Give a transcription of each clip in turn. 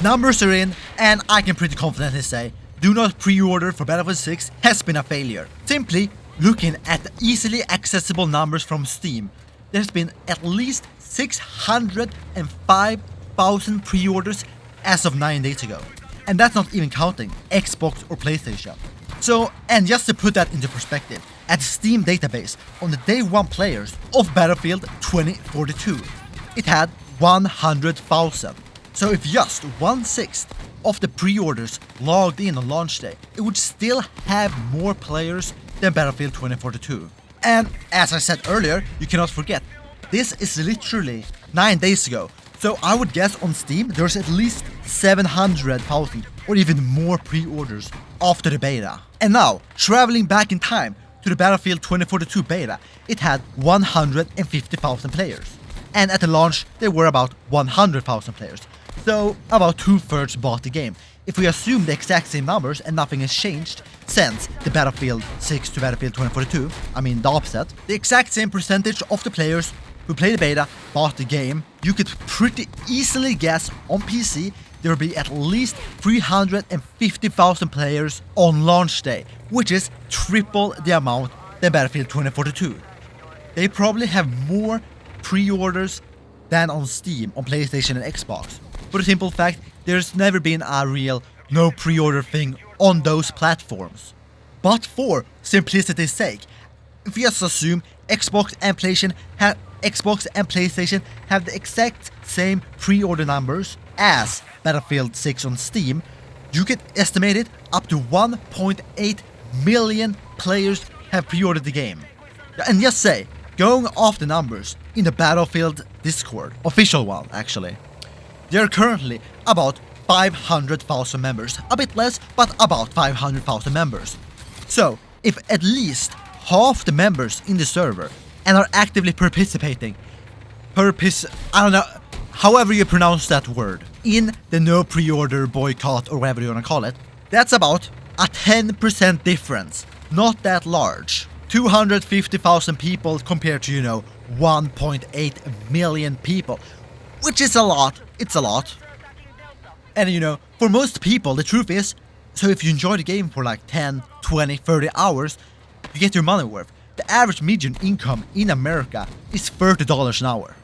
numbers are in, and I can pretty confidently say, do not pre-order for Battlefield 6 has been a failure. Simply looking at the easily accessible numbers from Steam, there's been at least 605,000 pre-orders as of 9 days ago. And that's not even counting Xbox or PlayStation. So, and just to put that into perspective, at the Steam database, on the day one players of Battlefield 2042, it had 100,000. So if just 1/6 of the pre-orders logged in on launch day, it would still have more players than Battlefield 2042. And as I said earlier, you cannot forget, this is literally 9 days ago. So I would guess on Steam there's at least 700,000 or even more pre-orders after the beta. And now, traveling back in time to the Battlefield 2042 beta, it had 150,000 players. And at the launch, there were about 100,000 players. So about 2/3 bought the game. If we assume the exact same numbers and nothing has changed since the Battlefield 6 to Battlefield 2042, I mean the opposite, the exact same percentage of the players who played the beta bought the game, you could pretty easily guess on PC there will be at least 350,000 players on launch day, which is triple the amount than Battlefield 2042. They probably have more pre-orders than on Steam, on PlayStation and Xbox. For the simple fact, there's never been a real no pre-order thing on those platforms. But for simplicity's sake, if we just assume Xbox and PlayStation have the exact same pre-order numbers as Battlefield 6 on Steam, you could estimate it up to 1.8 million players have pre-ordered the game. And just say, going off the numbers in the Battlefield Discord, official one actually, there are currently about 500,000 members, a bit less, but about 500,000 members. So, if at least half the members in the server and are actively participating, however you pronounce that word, in the no pre-order boycott or whatever you wanna call it, that's about a 10% difference. Not that large. 250,000 people compared to, 1.8 million people. Which is a lot. It's a lot. And for most people, the truth is, so if you enjoy the game for like 10, 20, 30 hours, you get your money worth. The average median income in America is $30 an hour.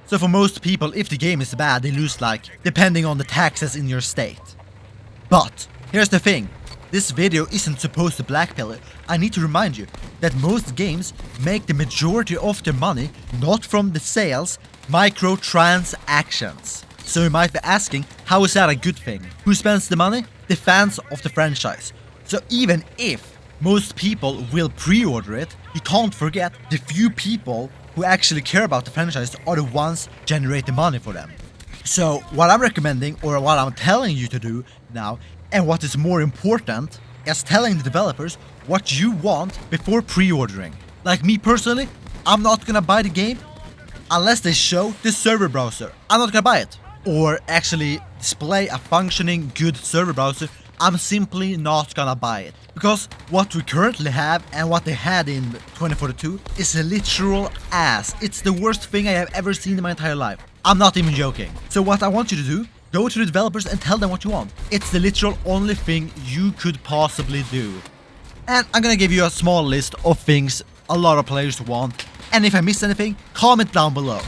So for most people, if the game is bad, they lose depending on the taxes in your state. But, here's the thing. This video isn't supposed to blackpill it. I need to remind you that most games make the majority of their money not from the sales, microtransactions. So you might be asking, how is that a good thing? Who spends the money? The fans of the franchise. So even if most people will pre-order it, you can't forget the few people who actually care about the franchise are the ones generating money for them. So what I'm recommending, or what I'm telling you to do now, and what is more important, is telling the developers what you want before pre-ordering. Like me personally, I'm not gonna buy the game unless they show the server browser. I'm not gonna buy it. Or actually display a functioning good server browser. I'm simply not gonna buy it. Because what we currently have and what they had in 2042 is a literal ass. It's the worst thing I have ever seen in my entire life. I'm not even joking. So what I want you to do, go to the developers and tell them what you want. It's the literal only thing you could possibly do. And I'm gonna give you a small list of things a lot of players want. And if I missed anything, comment down below.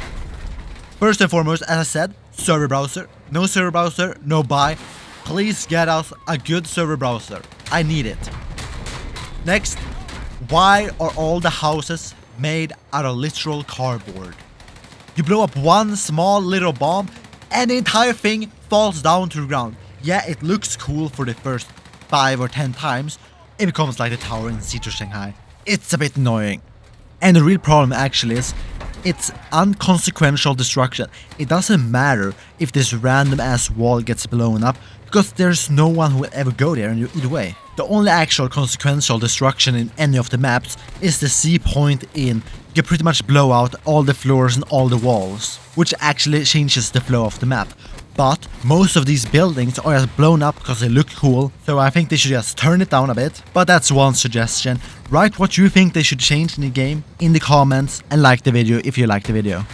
First and foremost, as I said, server browser. No server browser, no buy. Please get us a good server browser. I need it. Next, why are all the houses made out of literal cardboard? You blow up one small little bomb and the entire thing falls down to the ground. Yeah, it looks cool for the first 5 or 10 times. It becomes like the tower in Siege of Shanghai. It's a bit annoying. And the real problem actually is, it's inconsequential destruction. It doesn't matter if this random ass wall gets blown up, because there's no one who will ever go there either way. The only actual consequential destruction in any of the maps is the C point in. You can pretty much blow out all the floors and all the walls, which actually changes the flow of the map. But most of these buildings are just blown up because they look cool, so I think they should just turn it down a bit. But that's one suggestion. Write what you think they should change in the game in the comments and like the video if you like the video.